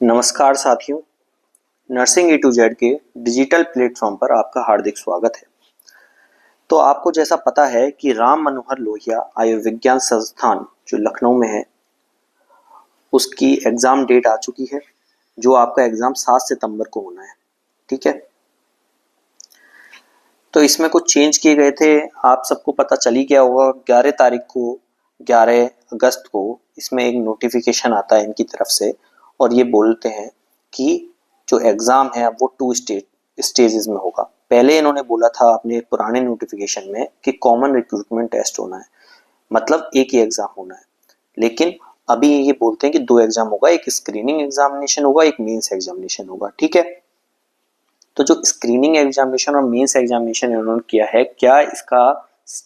नमस्कार साथियों, nursing A to Z के डिजिटल प्लेटफॉर्म पर आपका हार्दिक स्वागत है। तो आपको जैसा पता है कि राम मनोहर लोहिया आयुर्विज्ञान संस्थान जो लखनऊ में है, उसकी एग्ज़ाम डेट आ चुकी है, जो आपका एग्ज़ाम 7 सितंबर को होना है। ठीक है, तो इसमें कुछ चेंज किए गए थे, आप सबको पता चल ही गया होगा। 11 अगस्त को इसमें एक नोटिफिकेशन आता है इनकी तरफ से, और ये बोलते हैं कि जो एग्ज़ाम है अब वो 2 स्टेजेस में होगा। पहले इन्होंने बोला था अपने पुराने नोटिफिकेशन में कि कॉमन रिक्रूटमेंट टेस्ट होना है, मतलब एक ही एग्ज़ाम होना है। लेकिन अभी ये बोलते हैं कि 2 एग्ज़ाम होगा, एक स्क्रीनिंग एग्जामिनेशन होगा, एक मेंस एग्जामिनेशन होगा। ठीक है, तो जो स्क्रीनिंग एग्जामिनेशन और मेंस एग्जामिनेशन इन्होंने किया है, क्या इसका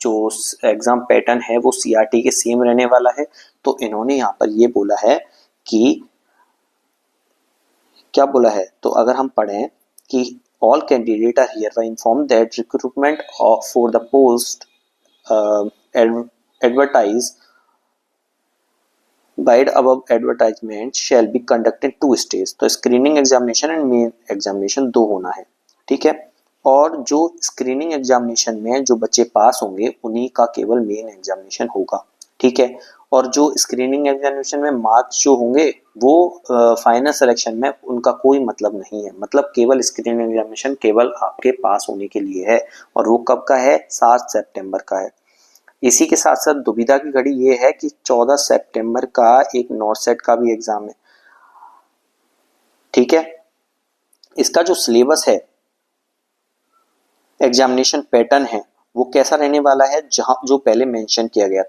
जो एग्जाम पैटर्न है वो सीआरटी के सेम रहने वाला है? तो इन्होंने यहाँ पर ये बोला है कि क्या बोला है, तो अगर हम पढ़ें कि all candidate are hereby informed that recruitment for the post advertise by the above advertisement shall be conducted 2 stage. तो screening examination and main examination 2 होना है। ठीक है, और जो स्क्रीनिंग एग्जामिनेशन में जो बच्चे पास होंगे उन्हीं का केवल मेन एग्जामिनेशन होगा। ठीक है, और जो स्क्रीनिंग एग्जामिनेशन में मार्क्स जो होंगे वो फाइनल सिलेक्शन में उनका कोई मतलब नहीं है। मतलब केवल स्क्रीनिंग एग्जामिनेशन केवल आपके पास होने के लिए है, और वो कब का है? 7 सितंबर का है। इसी के साथ साथ दुविधा की घड़ी ये है कि 14 सितंबर का एक नॉर्सेट का भी एग्जाम है। ठीक है, इसका जो सिलेबस है, एग्जामिनेशन पैटर्न है, वो कैसा रहने वाला है? जहां जो पहले मेंशन किया गया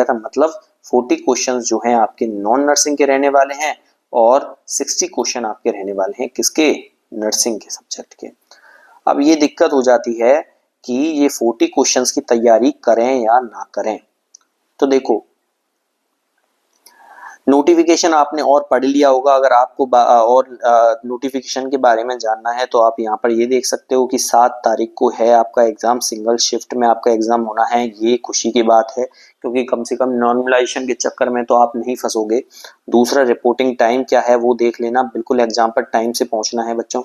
था, मतलब 40 क्वेश्चंस जो हैं आपके नॉन नर्सिंग के रहने वाले हैं, और 60 क्वेश्चन आपके रहने वाले हैं किसके? नर्सिंग के सब्जेक्ट के। अब ये दिक्कत हो जाती है कि ये 40 क्वेश्चंस की तैयारी करें या ना करें। तो देखो, नोटिफिकेशन आपने और पढ़ लिया होगा। अगर आपको और नोटिफिकेशन के बारे में जानना है तो आप यहाँ पर ये देख सकते हो कि 7 तारीख को है आपका एग्जाम। सिंगल शिफ्ट में आपका एग्जाम होना है, ये खुशी की बात है, क्योंकि कम से कम नॉर्मलाइजेशन के चक्कर में तो आप नहीं फंसोगे। दूसरा, रिपोर्टिंग टाइम क्या है वो देख लेना, बिल्कुल एग्जाम पर टाइम से पहुंचना है बच्चों।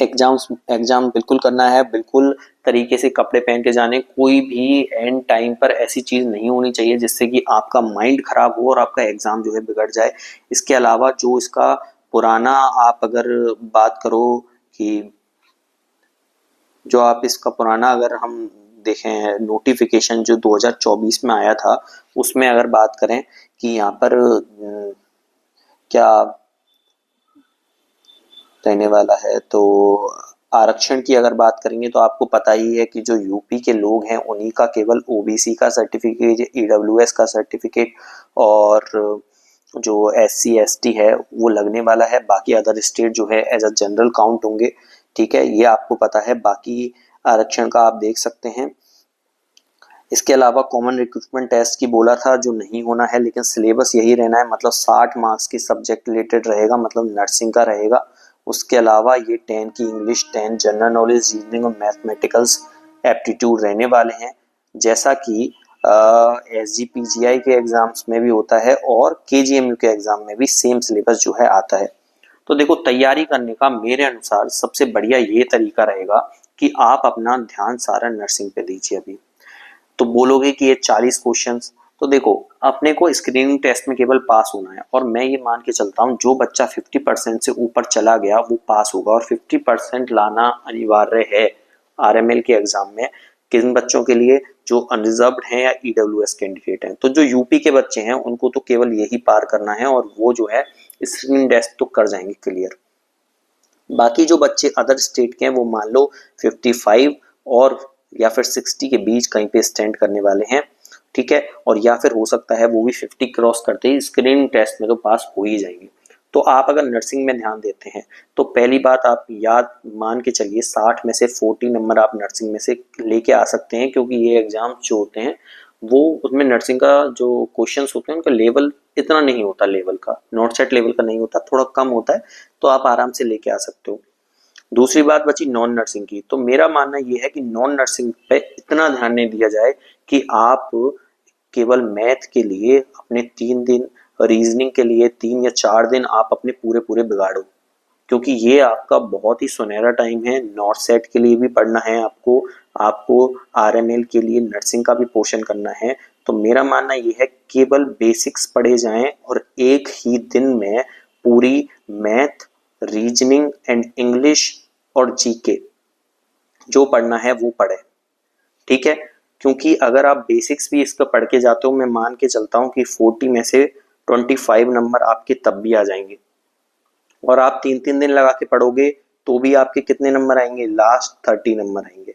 एग्जाम बिल्कुल करना है, बिल्कुल तरीके से कपड़े पहन के जाने। कोई भी एंड टाइम पर ऐसी चीज नहीं होनी चाहिए जिससे कि आपका माइंड खराब हो और आपका एग्जाम जो है बिगड़ जाए। इसके अलावा जो इसका पुराना आप अगर बात करो कि जो आप इसका पुराना अगर हम देखें नोटिफिकेशन जो 2024 में आया था, उसमें अगर बात करें कि यहाँ पर क्या रहने वाला है, तो आरक्षण की अगर बात करेंगे तो आपको पता ही है कि जो यूपी के लोग हैं उन्हीं का केवल ओबीसी का सर्टिफिकेट, ईडब्ल्यूएस का सर्टिफिकेट और जो एससी एसटी है वो लगने वाला है। बाकी अदर स्टेट जो है एज अ जनरल काउंट होंगे। ठीक है, ये आपको पता है। बाकी आरक्षण का आप देख सकते हैं। इसके अलावा कॉमन रिक्रूटमेंट टेस्ट की बोला था जो नहीं होना है, लेकिन सिलेबस यही रहना है, मतलब 60 मार्क्स की सब्जेक्ट रिलेटेड रहेगा, मतलब नर्सिंग का रहेगा। उसके अलावा ये 10 की इंग्लिश, 10 जनरल नॉलेज, रीजनिंग और मैथमेटिकल्स एप्टीट्यूड रहने वाले हैं, जैसा कि एसजीपीजीआई के एग्जाम्स में भी होता है और केजीएमयू के एग्जाम में भी सेम सिलेबस जो है आता है। तो देखो, तैयारी करने का मेरे अनुसार सबसे बढ़िया ये तरीका रहेगा कि आप अपना ध्यान सारा नर्सिंग पे दीजिए। अभी तो बोलोगे कि ये 40 क्वेश्चंस, तो देखो अपने को स्क्रीनिंग टेस्ट में केवल पास होना है, और मैं ये मान के चलता हूँ जो बच्चा 50% से ऊपर चला गया वो पास होगा, और 50% लाना अनिवार्य है आरएमएल के एग्जाम में। किन बच्चों के लिए? जो अनरिजर्व्ड हैं या ईडब्ल्यूएस कैंडिडेट हैं। तो जो यूपी के बच्चे हैं उनको तो केवल यही पार करना है, और वो जो है स्क्रीनिंग टेस्ट तो कर जाएंगे क्लियर। बाकी जो बच्चे अदर स्टेट के हैं वो मान लो 55 और या फिर 60 के बीच कहीं पे स्टैंड करने वाले हैं। ठीक है, और या फिर हो सकता है वो भी 50 क्रॉस करते ही स्क्रीनिंग टेस्ट में तो पास हो ही जाएंगे। तो आप अगर नर्सिंग में ध्यान देते हैं तो पहली बात आप याद मान के चलिए 60 में से 40 नंबर आप नर्सिंग में से लेके आ सकते हैं, क्योंकि ये एग्जाम जो होते हैं वो उसमें नर्सिंग का जो क्वेश्चंस होते हैं उनका लेवल इतना नहीं होता, लेवल का नॉट सेट लेवल का नहीं होता, थोड़ा कम होता है, तो आप आराम से लेके आ सकते हो। दूसरी बात बची नॉन नर्सिंग की, तो मेरा मानना यह है कि नॉन नर्सिंग पे इतना ध्यान नहीं दिया जाए कि आप केवल मैथ के लिए अपने 3 दिन रीजनिंग के लिए 3 या 4 दिन आप अपने पूरे पूरे बिगाड़ो, क्योंकि ये आपका बहुत ही सुनहरा टाइम है। नॉर्थ सेट के लिए भी पढ़ना है आपको, आपको आरएमएल के लिए नर्सिंग का भी पोर्शन करना है। तो मेरा मानना ये है केवल बेसिक्स पढ़े जाएं और एक ही दिन में पूरी मैथ, रीजनिंग एंड इंग्लिश और जीके जो पढ़ना है वो पढ़े, ठीक है। क्योंकि अगर आप बेसिक्स भी इसका पढ़ के जाते हो, मैं मान के चलता हूँ कि 40 में से 25 नंबर आपके तब भी आ जाएंगे। और आप 3-3 दिन लगा के पढ़ोगे तो भी आपके कितने नंबर आएंगे, लास्ट 30 नंबर आएंगे,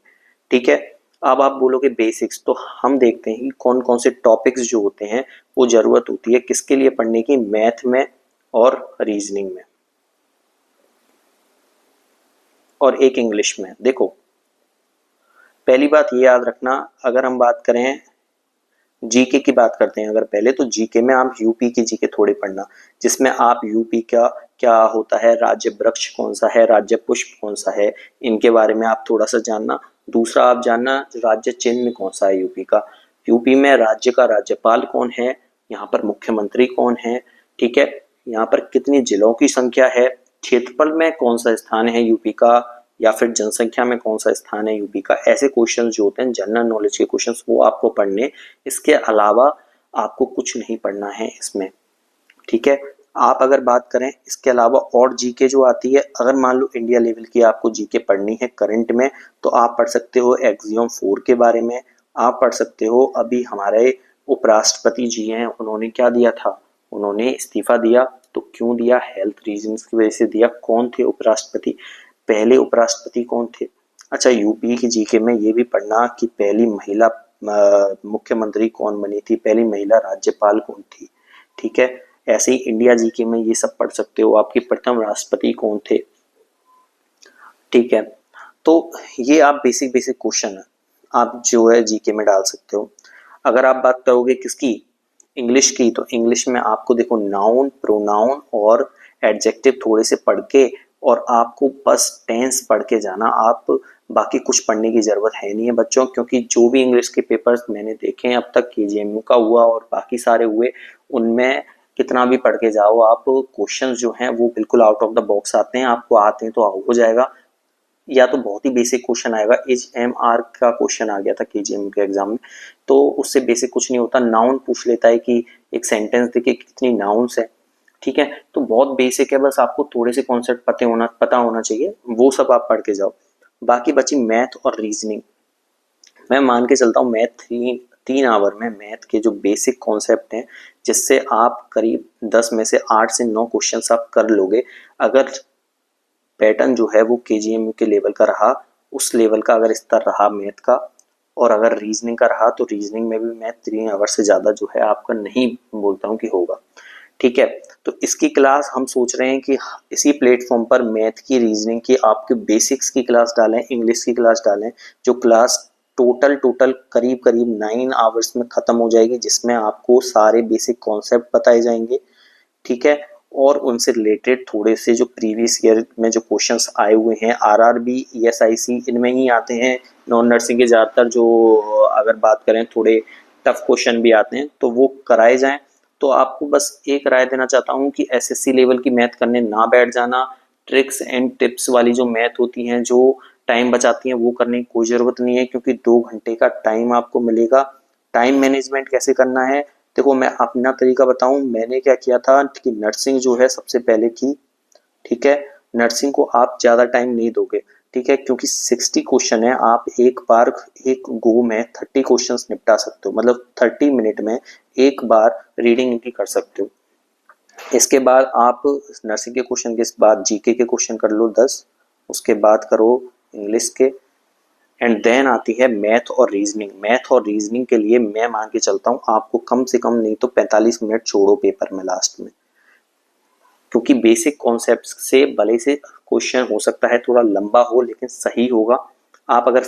ठीक है। अब आप बोलोगे बेसिक्स, तो हम देखते हैं कि कौन कौन से टॉपिक्स जो होते हैं वो जरूरत होती है किसके लिए पढ़ने की, मैथ में और रीजनिंग में और एक इंग्लिश में। देखो, पहली बात ये याद रखना, अगर हम बात करें जीके की बात करते हैं अगर पहले, तो जीके में आप यूपी की जीके थोड़ी पढ़ना, जिसमें आप यूपी का क्या होता है, राज्य वृक्ष कौन सा है, राज्य पुष्प कौन सा है, इनके बारे में आप थोड़ा सा जानना। दूसरा आप जानना राज्य चिन्ह कौन सा है यूपी का, यूपी में राज्य का राज्यपाल कौन है, यहाँ पर मुख्यमंत्री कौन है, ठीक है। यहाँ पर कितनी जिलों की संख्या है, क्षेत्रफल में कौन सा स्थान है यूपी का, या फिर जनसंख्या में कौन सा स्थान है यूपी का। ऐसे क्वेश्चन जो होते हैं जनरल नॉलेज के क्वेश्चन, वो आपको पढ़ने, इसके अलावा आपको कुछ नहीं पढ़ना है इसमें, ठीक है। आप अगर बात करें इसके अलावा और जीके जो आती है, अगर मान लो इंडिया लेवल की आपको जीके पढ़नी है करंट में, तो आप पढ़ सकते हो एक्सियम 4 के बारे में, आप पढ़ सकते हो अभी हमारे उपराष्ट्रपति जी हैं, उन्होंने क्या दिया था, उन्होंने इस्तीफा दिया, तो क्यों दिया, हेल्थ रीजंस की वजह से दिया। कौन थे उपराष्ट्रपति, पहले उपराष्ट्रपति कौन थे। अच्छा, यूपी की जीके में ये भी पढ़ना कि पहली महिला मुख्यमंत्री कौन बनी थी, पहली महिला राज्यपाल कौन थी, ठीक है। ऐसे ही इंडिया जीके में ये सब पढ़ सकते हो, आपके प्रथम राष्ट्रपति कौन थे, ठीक है। तो ये आप बेसिक बेसिक क्वेश्चन है आप जो है जीके में डाल सकते हो। अगर आप बात करोगे किसकी, इंग्लिश की, तो इंग्लिश में आपको देखो नाउन, प्रोनाउन और एडजेक्टिव थोड़े से पढ़ के, और आपको बस टेंस पढ़ के जाना, आप बाकी कुछ पढ़ने की जरूरत है नहीं है बच्चों। क्योंकि जो भी इंग्लिश के पेपर्स मैंने देखे हैं अब तक, केजीएमयू का हुआ और बाकी सारे हुए, उनमें कितना भी पढ़ के जाओ आप, क्वेश्चंस जो हैं वो बिल्कुल आउट ऑफ द बॉक्स आते हैं, आपको आते हैं तो हो जाएगा, या तो बहुत ही बेसिक क्वेश्चन आएगा। एचएमआर का क्वेश्चन आ गया था केजीएम के एग्जाम में, तो उससे बेसिक कुछ नहीं होता। नाउन पूछ लेता है कि एक सेंटेंस देखिए कितनी नाउन्स है, ठीक है। तो बहुत बेसिक है, बस आपको थोड़े से कॉन्सेप्ट पता होना चाहिए, वो सब आप पढ़ के जाओ। बाकी बची मैथ और रीजनिंग। मैं मान के चलता हूँ मैथ 3 आवर में मैथ के जो बेसिक कॉन्सेप्ट हैं, जिससे आप करीब 10 में से 8 से 9 क्वेश्चन आप कर लोगे। अगर पैटर्न जो है वो केजीएमयू के लेवल का रहा, उस लेवल का अगर स्तर रहा मैथ का, और अगर रीजनिंग का रहा, तो रीजनिंग में भी मैं 3 आवर से ज़्यादा जो है आपका नहीं बोलता हूँ कि होगा, ठीक है। तो इसकी क्लास हम सोच रहे हैं कि इसी प्लेटफॉर्म पर मैथ की, रीजनिंग की, आपके बेसिक्स की क्लास डालें, इंग्लिश की क्लास डालें, जो क्लास टोटल करीब करीब 9 आवर्स में ख़त्म हो जाएगी, जिसमें आपको सारे बेसिक कॉन्सेप्ट बताए जाएंगे, ठीक है। और उनसे रिलेटेड थोड़े से जो प्रीवियस ईयर में जो क्वेश्चंस आए हुए हैं, आरआरबी, ईएसआईसी, इनमें ही आते हैं। नॉन नर्सिंग के ज़्यादातर जो, अगर बात करें, थोड़े टफ क्वेश्चन भी आते हैं, तो वो कराए जाएं। तो आपको बस एक राय देना चाहता हूँ कि एसएससी लेवल की मैथ करने ना बैठ जाना। ट्रिक्स एंड टिप्स वाली जो मैथ होती हैं, जो टाइम बचाती हैं, वो करने की कोई ज़रूरत नहीं है, क्योंकि 2 घंटे का टाइम आपको मिलेगा। टाइम मैनेजमेंट कैसे करना है, देखो मैं अपना तरीका बताऊं, मैंने क्या किया था कि नर्सिंग जो है सबसे पहले की, ठीक है। नर्सिंग को आप ज़्यादा टाइम नहीं दोगे, ठीक है, क्योंकि 60 क्वेश्चन है, आप एक बार एक गो में 30 क्वेश्चन निपटा सकते हो, मतलब 30 मिनट में एक बार रीडिंग इनकी कर सकते हो। इसके बाद आप नर्सिंग के क्वेश्चन के बाद जीके के क्वेश्चन कर लो 10, उसके बाद करो इंग्लिश के, एंड देन आती है मैथ और रीजनिंग। मैथ और रीजनिंग के लिए मैं मान के चलता हूँ आपको कम से कम नहीं तो 45 मिनट छोड़ो पेपर में लास्ट में, क्योंकि बेसिक कॉन्सेप्ट से भले से क्वेश्चन हो सकता है थोड़ा लंबा हो, लेकिन सही होगा। आप अगर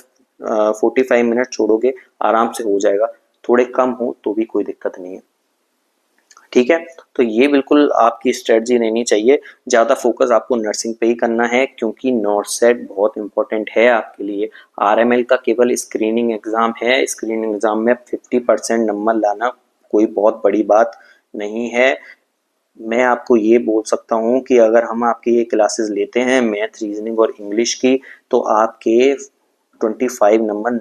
45 मिनट छोड़ोगे आराम से हो जाएगा, थोड़े कम हो तो भी कोई दिक्कत नहीं है, ठीक है। तो ये बिल्कुल आपकी स्ट्रेटजी रहनी चाहिए। ज़्यादा फोकस आपको नर्सिंग पे ही करना है, क्योंकि नॉर्थ सेट बहुत इंपॉर्टेंट है आपके लिए। आरएमएल का केवल स्क्रीनिंग एग्जाम है, स्क्रीनिंग एग्जाम में 50% नंबर लाना कोई बहुत बड़ी बात नहीं है। मैं आपको ये बोल सकता हूँ कि अगर हम आपके ये क्लासेस लेते हैं मैथ, रीजनिंग और इंग्लिश की, तो आपके 25 नंबर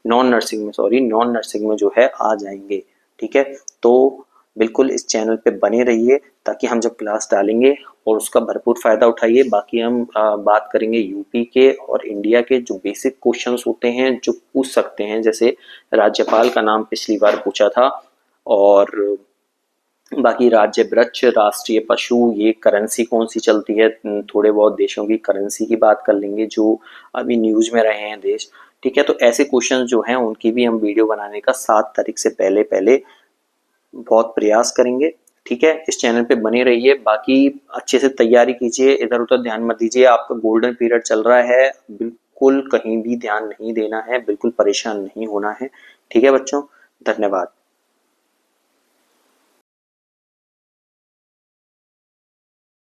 नॉन नर्सिंग में जो है आ जाएंगे। ठीक है, तो बिल्कुल इस चैनल पे बने रहिए ताकि हम जब क्लास डालेंगे और उसका भरपूर फ़ायदा उठाइए। बाकी हम बात करेंगे यूपी के और इंडिया के जो बेसिक क्वेश्चंस होते हैं जो पूछ सकते हैं, जैसे राज्यपाल का नाम पिछली बार पूछा था, और बाकी राज्य वृक्ष, राष्ट्रीय पशु, ये करेंसी कौन सी चलती है, थोड़े बहुत देशों की करेंसी की बात कर लेंगे जो अभी न्यूज में रहे हैं देश। ठीक है, तो ऐसे क्वेश्चन जो हैं उनकी भी हम वीडियो बनाने का 7 तारीख से पहले पहले बहुत प्रयास करेंगे। ठीक है, इस चैनल पे बने रहिए, बाकी अच्छे से तैयारी कीजिए, इधर उधर ध्यान मत दीजिए। आपका गोल्डन पीरियड चल रहा है, बिल्कुल कहीं भी ध्यान नहीं देना है, बिल्कुल परेशान नहीं होना है। ठीक है बच्चों, धन्यवाद।